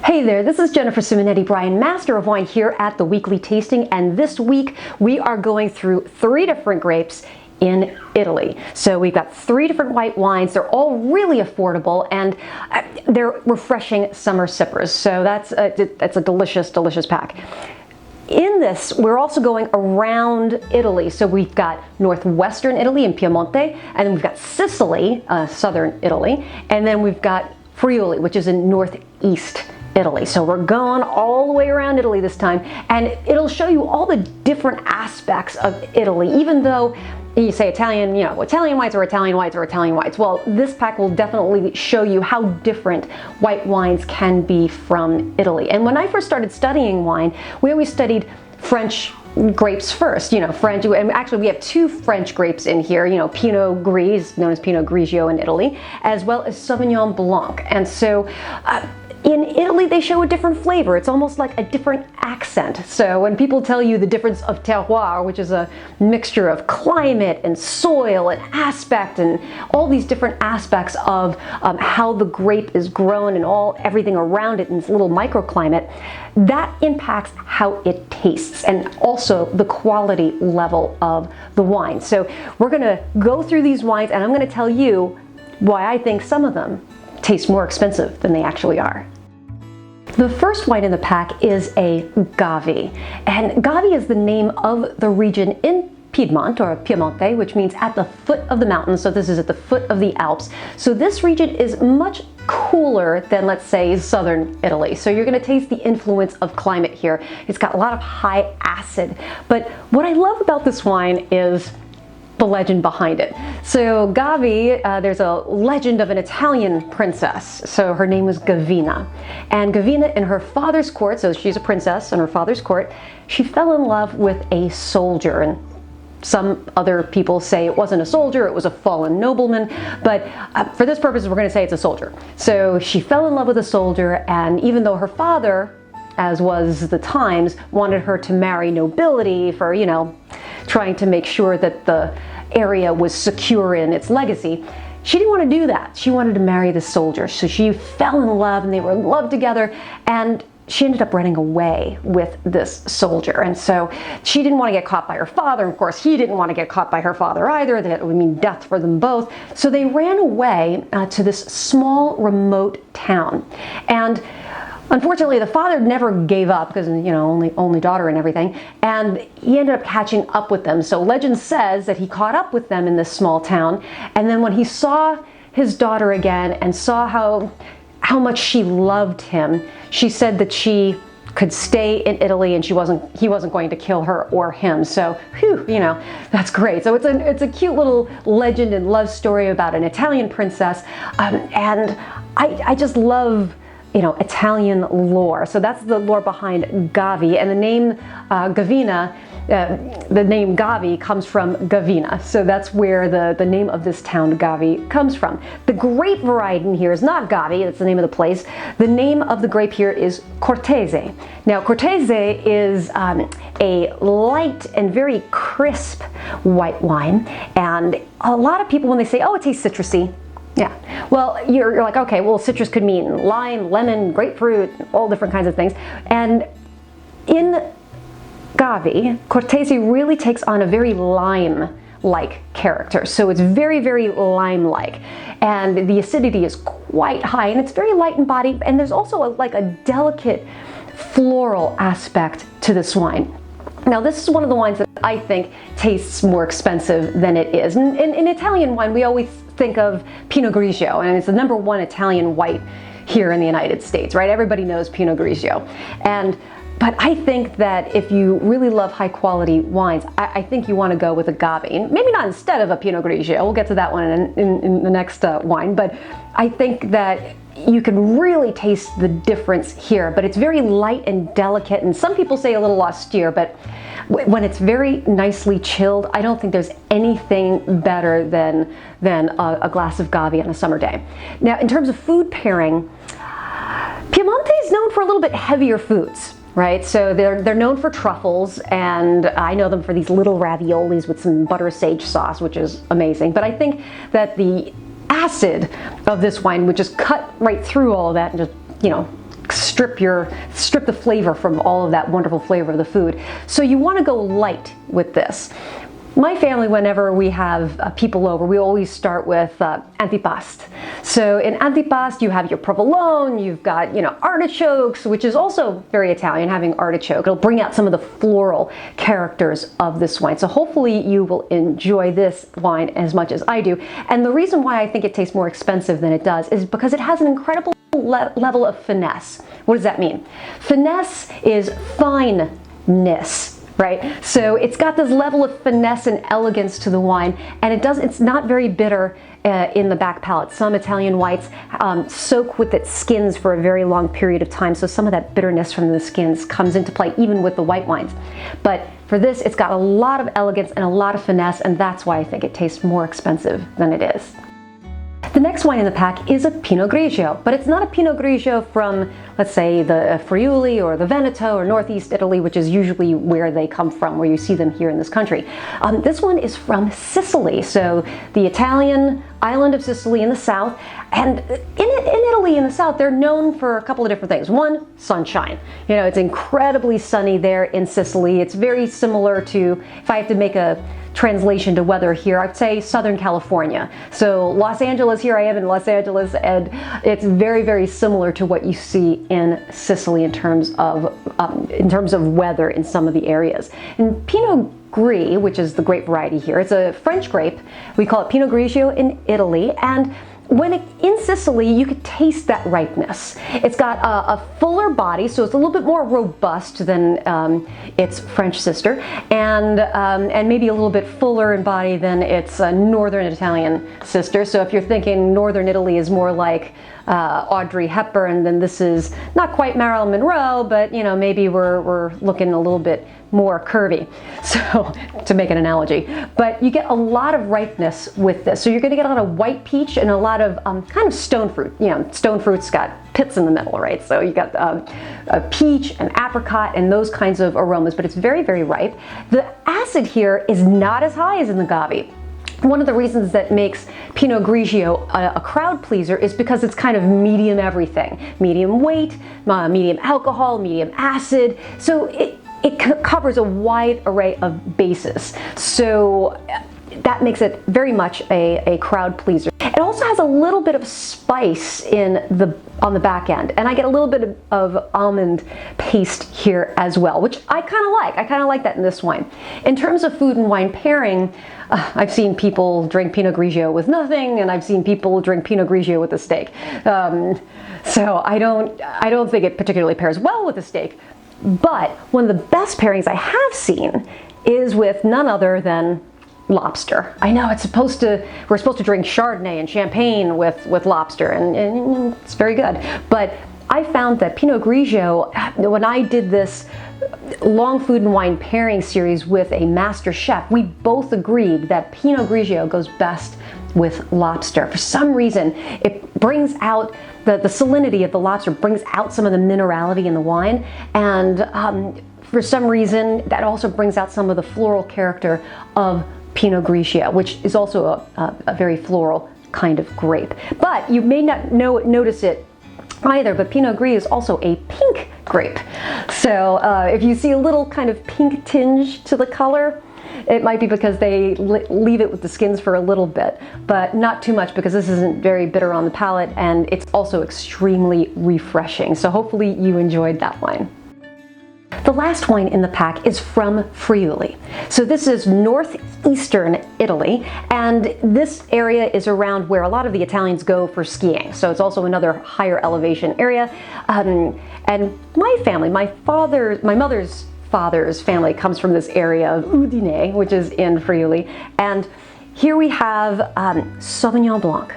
Hey there, this is Jennifer Simonetti-Bryan, Master of Wine here at the Weekly Tasting, and this week we are going through 3 different grapes in Italy. So we've got 3 different white wines. They're all really affordable and they're refreshing summer sippers. So that's a delicious, delicious pack. In this, we're also going around Italy. So we've got northwestern Italy in Piemonte, and then we've got Sicily, southern Italy, and then we've got Friuli, which is in northeast Italy. So we're going all the way around Italy this time, and it'll show you all the different aspects of Italy, even though you say Italian, you know, Italian whites are Italian whites are Italian whites. Well, this pack will definitely show you how different white wines can be from Italy. And when I first started studying wine, we always studied French grapes first, you know, French, and actually we have 2 French grapes in here, you know, Pinot Gris, known as Pinot Grigio in Italy, as well as Sauvignon Blanc. And so in Italy, they show a different flavor. It's almost like a different accent. So when people tell you the difference of terroir, which is a mixture of climate and soil and aspect and all these different aspects of how the grape is grown and everything around it in this little microclimate, that impacts how it tastes and also the quality level of the wine. So we're gonna go through these wines and I'm gonna tell you why I think some of them taste more expensive than they actually are. The first wine in the pack is a Gavi, and Gavi is the name of the region in Piedmont, or Piemonte, which means at the foot of the mountains. So this is at the foot of the Alps. So this region is much cooler than, let's say, southern Italy. So you're going to taste the influence of climate here. It's got a lot of high acid. But what I love about this wine is the legend behind it. So Gavi, there's a legend of an Italian princess. So her name was Gavina. And Gavina, in her father's court, so she's a princess in her father's court, she fell in love with a soldier. And some other people say it wasn't a soldier, it was a fallen nobleman. But for this purpose, we're going to say it's a soldier. So she fell in love with a soldier, and even though her father, as was the times, wanted her to marry nobility for, you know, trying to make sure that the area was secure in its legacy, she didn't want to do that. She wanted to marry the soldier. So she fell in love, and they were in love together, and she ended up running away with this soldier. And so she didn't want to get caught by her father. Of course, he didn't want to get caught by her father either. That would mean death for them both. So they ran away to this small, remote town. And unfortunately, the father never gave up because, you know, only daughter and everything, and he ended up catching up with them. So legend says that he caught up with them in this small town, and then when he saw his daughter again and saw how much she loved him, she said that she could stay in Italy and he wasn't going to kill her or him. So, whew, you know, that's great. So it's a cute little legend and love story about an Italian princess, and I just love, you know, Italian lore. So that's the lore behind Gavi, and the name Gavina, the name Gavi comes from Gavina. So that's where the name of this town, Gavi, comes from. The grape variety in here is not Gavi, that's the name of the place. The name of the grape here is Cortese. Now, Cortese is a light and very crisp white wine, and a lot of people, when they say, oh, it tastes citrusy, yeah, well, you're like, okay, well, citrus could mean lime, lemon, grapefruit, all different kinds of things. And in Gavi, Cortese really takes on a very lime-like character. So it's very, very lime-like. And the acidity is quite high, and it's very light in body. And there's also like a delicate floral aspect to this wine. Now, this is one of the wines that I think tastes more expensive than it is. In Italian wine, we always think of Pinot Grigio, and it's the #1 Italian white here in the United States, right? Everybody knows Pinot Grigio. But I think that if you really love high quality wines, I think you want to go with a Gavi. Maybe not instead of a Pinot Grigio, we'll get to that one in the next wine, but I think that you can really taste the difference here. But it's very light and delicate, and some people say a little austere, but when it's very nicely chilled, I don't think there's anything better than a glass of Gavi on a summer day. Now, in terms of food pairing, Piemonte is known for a little bit heavier foods, right? So they're known for truffles, and I know them for these little raviolis with some butter sage sauce, which is amazing. But I think that the acid of this wine would just cut right through all of that and just, you know, strip the flavor from all of that wonderful flavor of the food. So you want to go light with this. My family, whenever we have people over, we always start with antipasto. So in antipasto, you have your provolone, you've got, artichokes, which is also very Italian, having artichoke. It'll bring out some of the floral characters of this wine. So hopefully you will enjoy this wine as much as I do. And the reason why I think it tastes more expensive than it does is because it has an incredible level of finesse. What does that mean? Finesse is fineness. Right? So it's got this level of finesse and elegance to the wine, and it's not very bitter in the back palate. Some Italian whites soak with its skins for a very long period of time, so some of that bitterness from the skins comes into play even with the white wines. But for this, it's got a lot of elegance and a lot of finesse, and that's why I think it tastes more expensive than it is. The next wine in the pack is a Pinot Grigio, but it's not a Pinot Grigio from, let's say, the Friuli or the Veneto or Northeast Italy, which is usually where they come from, where you see them here in this country. This one is from Sicily, so the Italian island of Sicily in the south. And in Italy in the south, they're known for a couple of different things. One, sunshine. It's incredibly sunny there in Sicily. It's very similar to, if I have to make a translation to weather here, I'd say Southern California. So Los Angeles, here I am in Los Angeles, and it's very, very similar to what you see in Sicily in terms of weather in some of the areas. And Pinot Gris, which is the grape variety here, it's a French grape. We call it Pinot Grigio in Italy, and in Sicily, you could taste that ripeness. It's got a fuller body, so it's a little bit more robust than its French sister, and maybe a little bit fuller in body than its northern Italian sister. So if you're thinking northern Italy is more like Audrey Hepburn, then this is not quite Marilyn Monroe, but maybe we're looking a little bit more curvy, so to make an analogy. But you get a lot of ripeness with this. So you're going to get a lot of white peach and a lot of kind of stone fruit. Stone fruit's got pits in the middle, right? So you got peach and apricot and those kinds of aromas, but it's very, very ripe. The acid here is not as high as in the Gavi. One of the reasons that makes Pinot Grigio a crowd pleaser is because it's kind of medium everything. Medium weight, medium alcohol, medium acid. So it covers a wide array of bases. So that makes it very much a crowd pleaser. It also has a little bit of spice on the back end, and I get a little bit of almond paste here as well, which I kind of like. I kind of like that in this wine. In terms of food and wine pairing, I've seen people drink Pinot Grigio with nothing, and I've seen people drink Pinot Grigio with a steak. So I don't think it particularly pairs well with a steak. But one of the best pairings I have seen is with none other than lobster. I know we're supposed to drink Chardonnay and Champagne with lobster, and it's very good. But I found that Pinot Grigio, when I did this long food and wine pairing series with a master chef, we both agreed that Pinot Grigio goes best with lobster. For some reason, it brings out the salinity of the lobster, brings out some of the minerality in the wine, and for some reason, that also brings out some of the floral character of Pinot Grigio, which is also a very floral kind of grape. But you may not notice it either, but Pinot Gris is also a pink grape. So if you see a little kind of pink tinge to the color, it might be because they leave it with the skins for a little bit, but not too much, because this isn't very bitter on the palate, and it's also extremely refreshing. So hopefully you enjoyed that wine. The last wine in the pack is from Friuli. So this is northeastern Italy, and this area is around where a lot of the Italians go for skiing. So it's also another higher elevation area. And my family, my mother's father's family comes from this area of Udine, which is in Friuli. And here we have Sauvignon Blanc.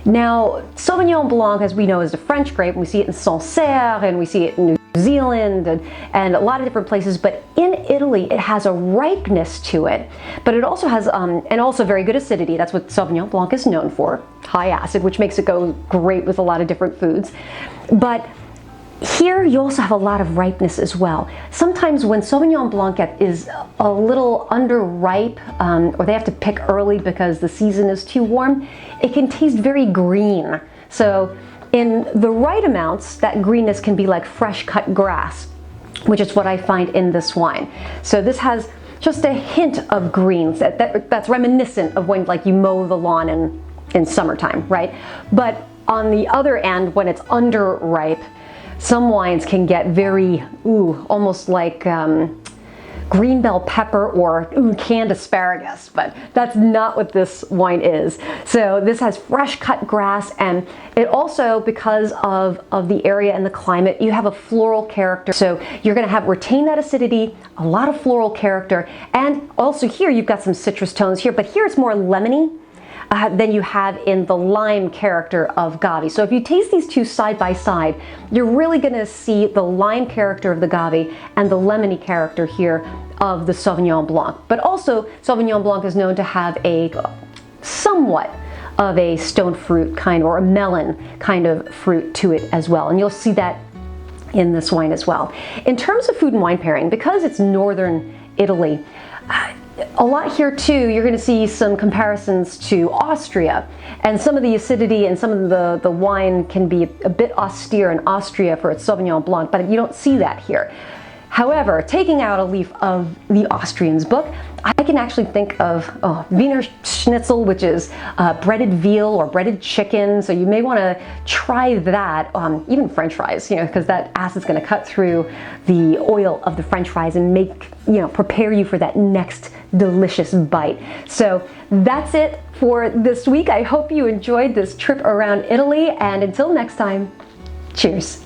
Now, Sauvignon Blanc, as we know, is a French grape. We see it in Sancerre, and we see it in New Zealand, and a lot of different places. But in Italy, it has a ripeness to it, but it also has, and also very good acidity. That's what Sauvignon Blanc is known for, high acid, which makes it go great with a lot of different foods. But here you also have a lot of ripeness as well. Sometimes when Sauvignon Blanc is a little underripe, or they have to pick early because the season is too warm, it can taste very green. So in the right amounts, that greenness can be like fresh cut grass, which is what I find in this wine. So this has just a hint of greens that's reminiscent of when like you mow the lawn in summertime, right? But on the other end, when it's underripe, some wines can get very, almost like green bell pepper or canned asparagus, but that's not what this wine is. So this has fresh cut grass, and it also, because of the area and the climate, you have a floral character. So you're gonna retain that acidity, a lot of floral character, and also here you've got some citrus tones here, but here it's more lemony than you have in the lime character of Gavi. So if you taste these two side by side, you're really gonna see the lime character of the Gavi and the lemony character here of the Sauvignon Blanc. But also, Sauvignon Blanc is known to have a somewhat of a stone fruit kind, or a melon kind of fruit to it as well. And you'll see that in this wine as well. In terms of food and wine pairing, because it's northern Italy, a lot here too, you're going to see some comparisons to Austria, and some of the acidity and some of the wine can be a bit austere in Austria for its Sauvignon Blanc, but you don't see that here. However, taking out a leaf of the Austrians book, I can actually think of Wiener Schnitzel, which is breaded veal or breaded chicken. So you may want to try that, even French fries, because that acid's going to cut through the oil of the French fries and make, prepare you for that next delicious bite. So that's it for this week. I hope you enjoyed this trip around Italy, and until next time, cheers.